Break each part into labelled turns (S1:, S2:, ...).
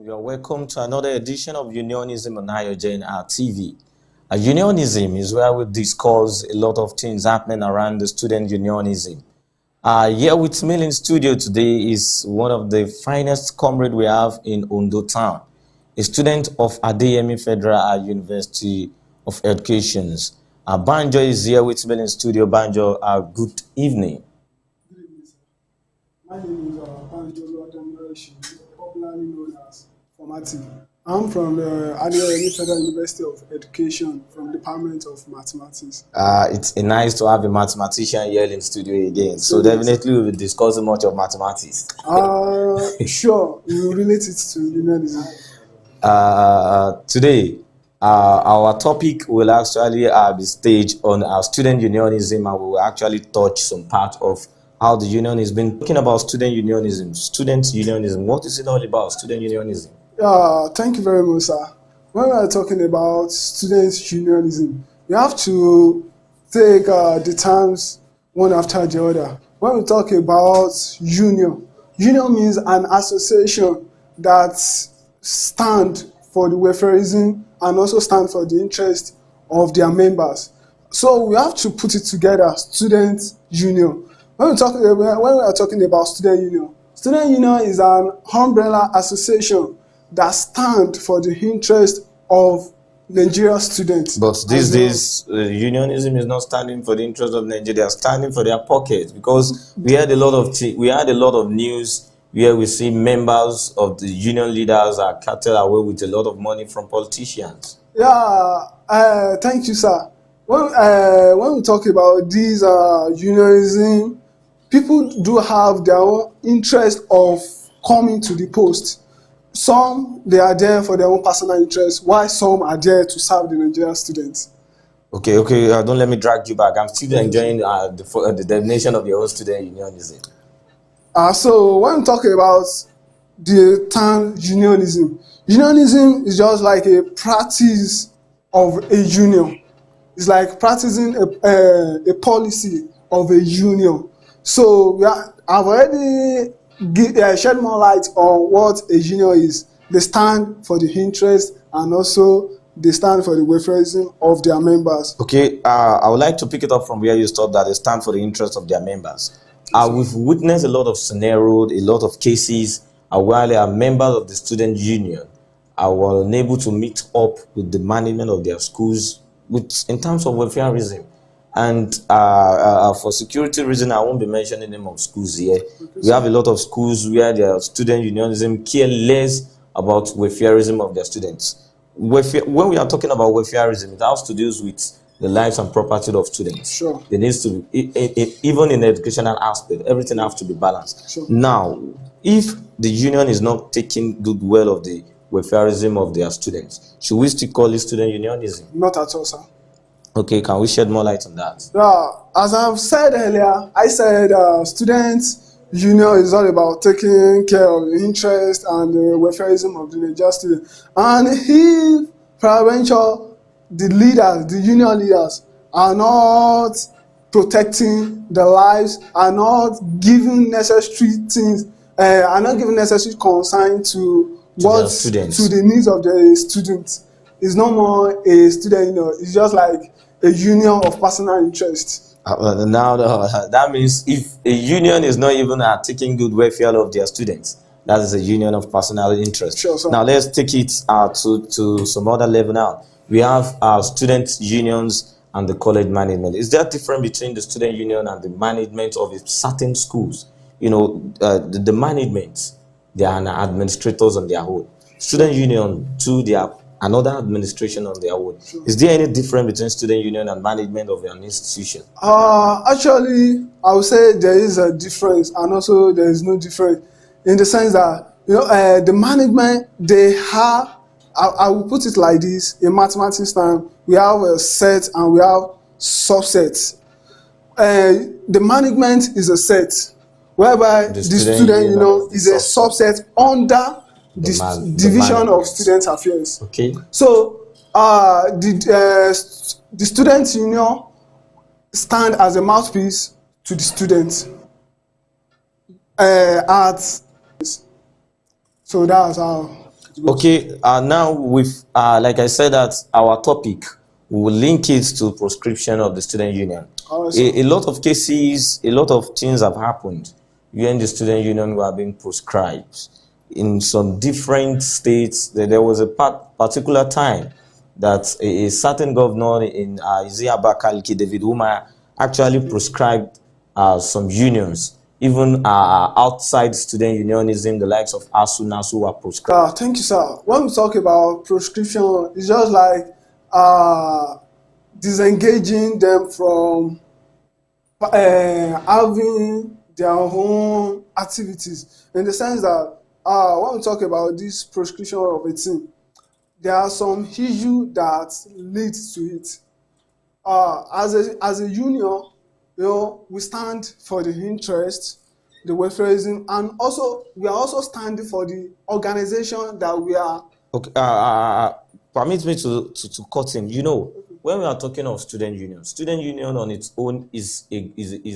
S1: You're welcome to another edition of Unionism on AYOGEN TV. Unionism is where we discuss a lot of things happening around the student unionism. Here with me in studio today is one of the finest comrades we have in Ondo Town, a student of Adeyemi Federal University of Education. Banjo is here with me in studio. Banjo, good evening.
S2: Good evening, sir. My name is Banjo, popularly known as Formative. I'm from the Adeyemi Federal University of Education from Department of Mathematics.
S1: It's nice to have a mathematician here in studio again. So definitely we'll be discussing much of mathematics.
S2: Sure, we will relate it to unionism.
S1: Today, our topic will actually be staged on our student unionism, and we will actually touch some part of how the union has been talking about student unionism. Student unionism, what is it all about, student unionism?
S2: Thank you very much, sir. When we are talking about student unionism, we have to take the terms one after the other. When we talk about union means an association that stands for the welfareism and also stand for the interest of their members. So we have to put it together, student union. When we are talking about student union is an umbrella association that stands for the interest of Nigeria students.
S1: But these days, unionism is not standing for the interest of Nigeria; they are standing for their pockets, because we had a lot of news where we see members of the union leaders are carted away with a lot of money from politicians.
S2: Thank you, sir. When we talk about these unionism, people do have their own interest of coming to the post. Some, they are there for their own personal interest, while some are there to serve the Nigerian students.
S1: Okay, don't let me drag you back. I'm still enjoying the definition of your own student unionism.
S2: So when we talk about the term unionism is just like a practice of a union. It's like practicing a policy of a union. So I've already shed more light on what a union is. They stand for the interest, and also they stand for the welfareism of their members.
S1: Okay, I would like to pick it up from where you stopped, that they stand for the interest of their members. We've witnessed a lot of scenarios, a lot of cases where members of the student union were unable to meet up with the management of their schools in terms of welfareism. And for security reasons, I won't be mentioning the name of schools here. We have a lot of schools where their student unionism care less about welfareism of their students. When we are talking about welfareism, it has to do with the lives and property of students.
S2: Sure.
S1: There needs to be, even in the educational aspect, everything has to be balanced.
S2: Sure.
S1: Now, if the union is not taking good well of the welfareism of their students, should we still call it student unionism?
S2: Not at all, sir.
S1: Okay, can we shed more light on that?
S2: As I've said earlier, I said students' union is all about taking care of the interest and the welfareism of the Nigerian students. And if peradventure the leaders, the union leaders, are not protecting the lives, are not giving necessary things, are not giving necessary concern to the needs of the students, it's no more a student union. It's just like a union of personal interest.
S1: That means if a union is not even taking good welfare of their students, that is a union of personal interest.
S2: Sure, sir.
S1: Now let's take it to some other level now. We have our student unions and the college management. Is there a difference between the student union and the management of certain schools? You know, the management, they are administrators on their own. Student union, too, they are another administration on their own. Sure. Is there any difference between student union and management of an institution?
S2: Actually, I would say there is a difference, and also there is no difference in the sense that the management, they have. I will put it like this: in mathematics time, we have a set and we have subsets. The management is a set, whereby the student union is a subset under the division of student affairs.
S1: Okay.
S2: So the student union stand as a mouthpiece to the students So that's how
S1: Okay, now with like I said, that our topic, we will link it to proscription of the student union. A lot of cases, a lot of things have happened when the student union were being proscribed in some different states. There was a particular time that a certain governor in Abakaliki, David Umar, actually proscribed some unions. Even outside student unionism, the likes of ASU, NASU were proscribed.
S2: Thank you, sir. When we talk about proscription, it's just like disengaging them from having their own activities, in the sense that when we talk about this proscription of a thing, there are some issues that lead to it. As a union, we stand for the interest, the welfareism, and also we are also standing for the organization that we are.
S1: Okay, permit me to cut in. When we are talking of student union on its own is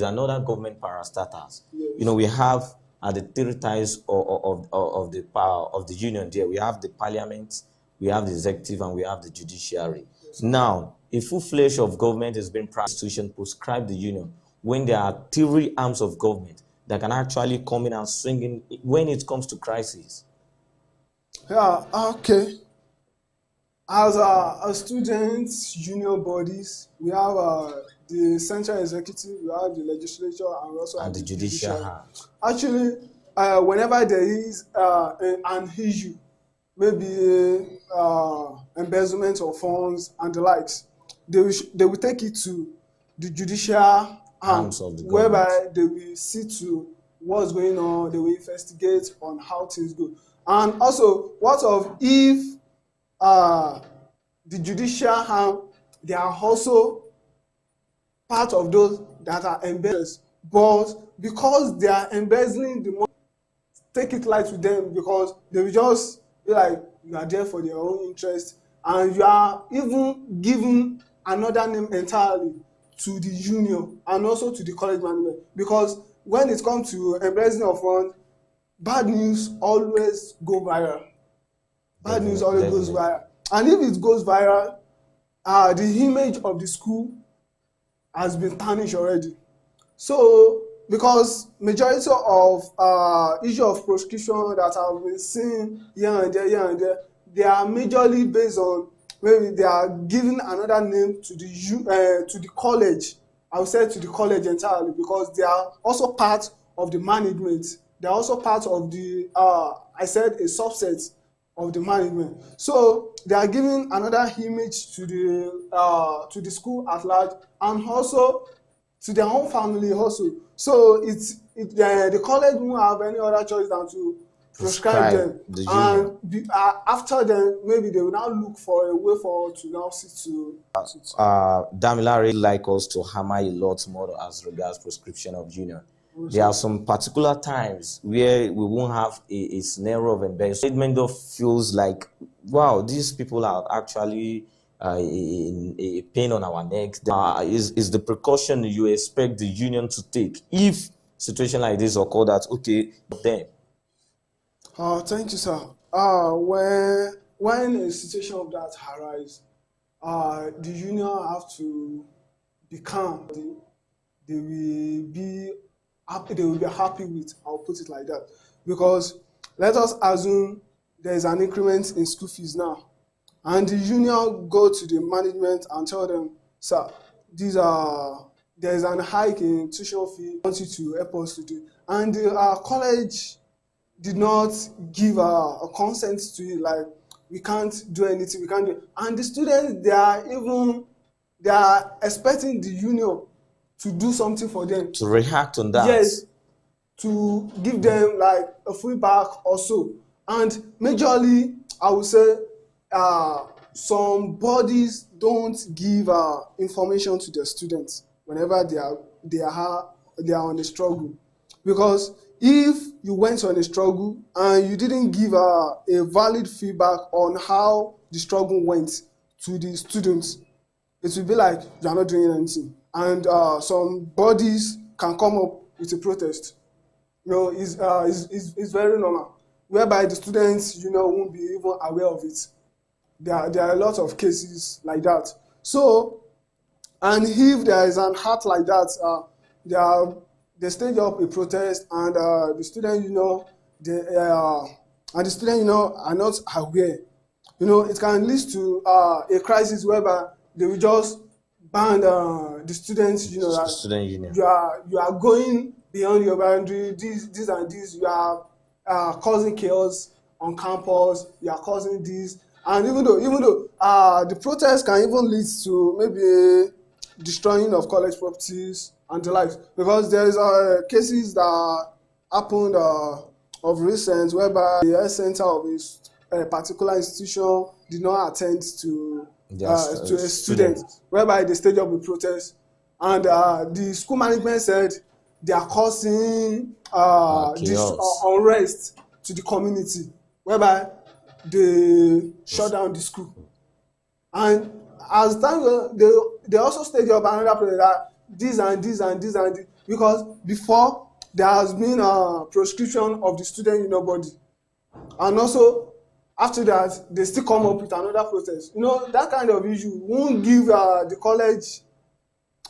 S1: another government parastatus.
S2: Yes.
S1: We have at the three ties of the power of the union there. We have the parliament, we have the executive, and we have the judiciary. Yes. Now, a full-fledged of government has been institution prescribe the union when there are three arms of government that can actually come in and swing in when it comes to crisis.
S2: Yeah, okay. As a students union bodies, we have the central executive, we have the legislature, and we also have
S1: the judiciary.
S2: Actually, whenever there is an issue, maybe embezzlement of funds and the likes, they will take it to the judicial arms of the government, whereby they will see to what's going on, they will investigate on how things go. And also, what of if the judicial arm, they are also part of those that are embezzled, but because they are embezzling the money, take it light with them, because they will just be like, you are there for their own interest, and you are even giving another name entirely to the union and also to the college management. Because when it comes to embezzling of funds, bad news always go viral. Bad news always goes viral. And if it goes viral, the image of the school has been tarnished already. So, because majority of issue of proscription that have been seen here and there, they are majorly based on maybe they are giving another name to the college. I would say to the college entirely, because they are also part of the management. They are also part of the I said a subset of the management. So they are giving another image to the school at large, and also to their own family also. So the college won't have any other choice than to prescribe them. And after them, maybe they will now look for a way forward to now see to.
S1: Damilare like us to hammer a lot more as regards prescription of union. There are some particular times where we won't have a scenario of embezzlement that feels like, wow, these people are actually a pain on our necks. Is the precaution you expect the union to take if situation like this occur, that okay, them?
S2: Thank you, sir. When a situation of that arises, the union have to be calm. They will be happy with, I'll put it like that. Because let us assume there is an increment in school fees now, and the union go to the management and tell them, sir, there is an hike in tuition fee, I want you to help us to do. And the college did not give a consent to it, like, we can't do anything, we can't do it. And the students, they are expecting the union to do something for them.
S1: To react on that.
S2: Yes, to give them like a feedback or so. And majorly, I would say, some bodies don't give information to their students whenever they are on a struggle. Because if you went on a struggle and you didn't give a valid feedback on how the struggle went to the students, it will be like you are not doing anything. And some bodies can come up with a protest. It's very normal. whereby the students, won't be even aware of it. There are a lot of cases like that. So, and if there is an act like that, they stage up a protest, and the student, and the student, are not aware. It can lead to a crisis whereby they will just ban the students. That
S1: Student union.
S2: you are going beyond your boundary. This and this. You are causing chaos on campus. You are causing this, and even though the protest can even lead to maybe destroying of college properties and the likes, because there is cases that happened of recent whereby the health center of a particular institution did not attend to a student, whereby they staged up a protest, and the school management said they are causing this unrest to the community, whereby they shut down the school. And as time goes, they also staged up another protest that this and this and this and this, because before there has been a proscription of the student union body, and also after that they still come up with another protest. That kind of issue won't give the college,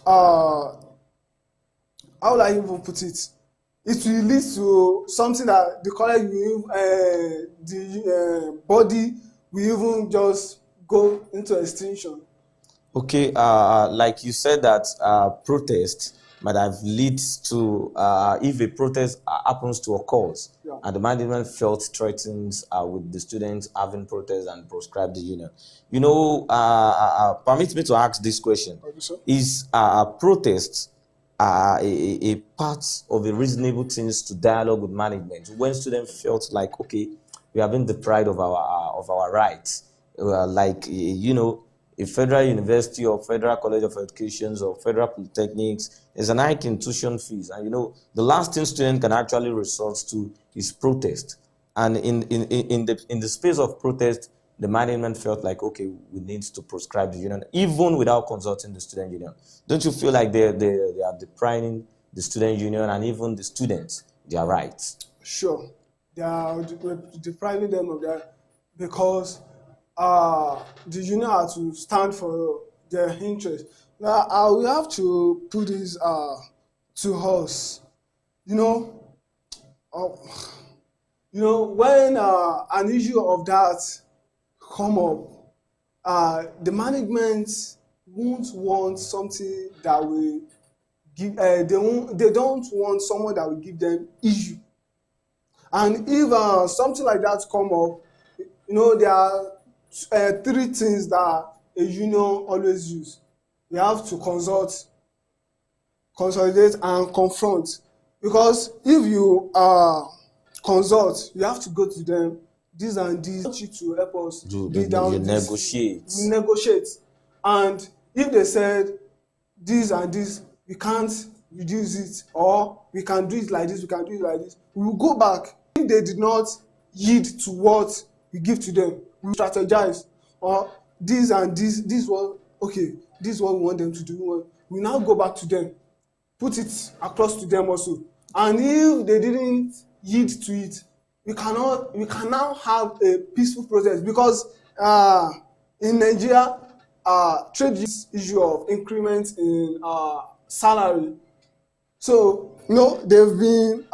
S2: how will I even put it, it will lead to something that the college will the body will even just go into extinction.
S1: Okay, like you said that protest might have lead to, if a protest happens to occur, and the management felt threatened with the students having protests and proscribed the union. Permit me to ask this question. Is protest a part of the reasonable things to dialogue with management when students felt like, okay, we have been deprived of our rights, a federal university or federal college of education or federal polytechnics, there's an hike in tuition fees, and the last thing students can actually resort to is protest. And in the space of protest, the management felt like, okay, we need to proscribe the union, even without consulting the student union. Don't you feel like they are depriving the student union and even the students their rights?
S2: Sure, they are depriving them of that, because the union has to stand for their interest. Now, we have to put this to us. When an issue of that come up, the management won't want something that will give. They don't want someone that will give them issue. And if something like that come up, there are three things that a union always use. You have to consolidate, and confront. Because if you consult, you have to go to them. This and this to help us be down.
S1: You negotiate.
S2: We negotiate. And if they said this and this, we can't reduce it, or we can do it like this, we can do it like this, we will go back. If they did not yield to what we give to them, we strategize, or this and this one, okay, this is what we want them to do. We now go back to them, put it across to them also. And if they didn't yield to it, we can now have a peaceful protest, because in Nigeria, trade issue of increment in salary. So they've been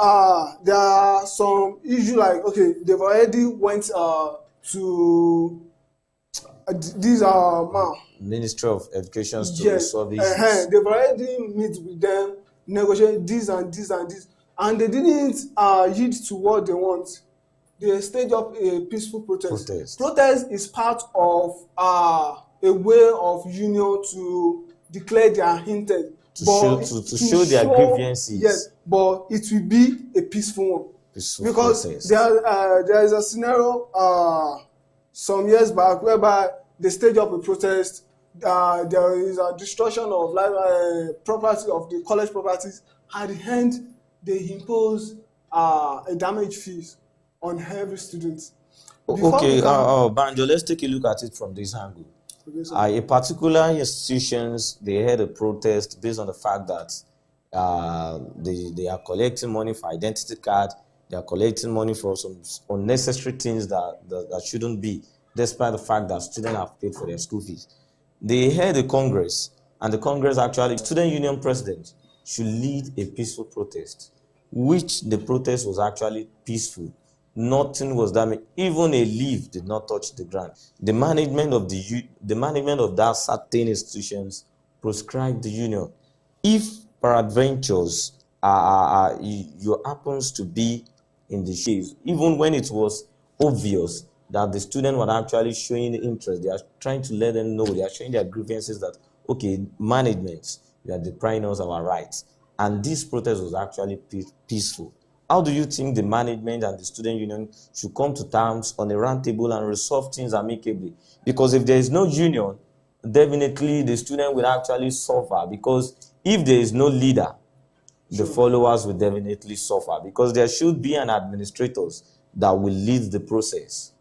S2: there are some issue like, okay, they've already went to these
S1: Ministry of Education to
S2: yes,
S1: resolve issues.
S2: they've already meet with them, negotiate this and this and this, and they didn't yield to what they want. They stage up a peaceful protest. Protest is part of a way of union to declare their intent.
S1: To show their grievances.
S2: Yes, but it will be a peaceful one. Because
S1: protest.
S2: There is a scenario some years back whereby they stage up a protest. There is a destruction of property of the college properties. At the end, they impose a damage fees on every student.
S1: Okay, Banjo, let's take a look at it from this angle. A particular institutions, they had a protest based on the fact that they are collecting money for identity card. They are collecting money for some unnecessary things that shouldn't be, despite the fact that students have paid for their school fees. They held a Congress, and the Congress actually, student union president should lead a peaceful protest, which the protest was actually peaceful. Nothing was damaged. Even a leaf did not touch the ground. The management of that certain institutions proscribed the union. If peradventures you happens to be in the shoes, even when it was obvious that the student were actually showing interest, they are trying to let them know, they are showing their grievances that, okay, management, you are depriving us of our rights. And this protest was actually peaceful. How do you think the management and the student union should come to terms on a round table and resolve things amicably? Because if there is no union, definitely the student will actually suffer, because if there is no leader, the followers will definitely suffer, because there should be an administrators that will lead the process.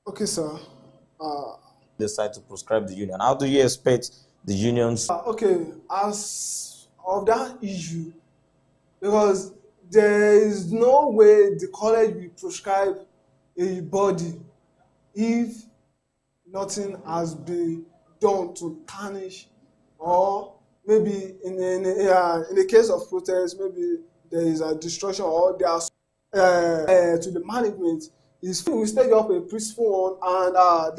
S2: Okay, sir.
S1: Decide to proscribe the union. How do you expect the unions?
S2: Okay, as of that issue, because there is no way the college will prescribe a body if nothing has been done to tarnish, or maybe in the case of protest, maybe there is a destruction, or there are to the management is we stage up a peaceful one, and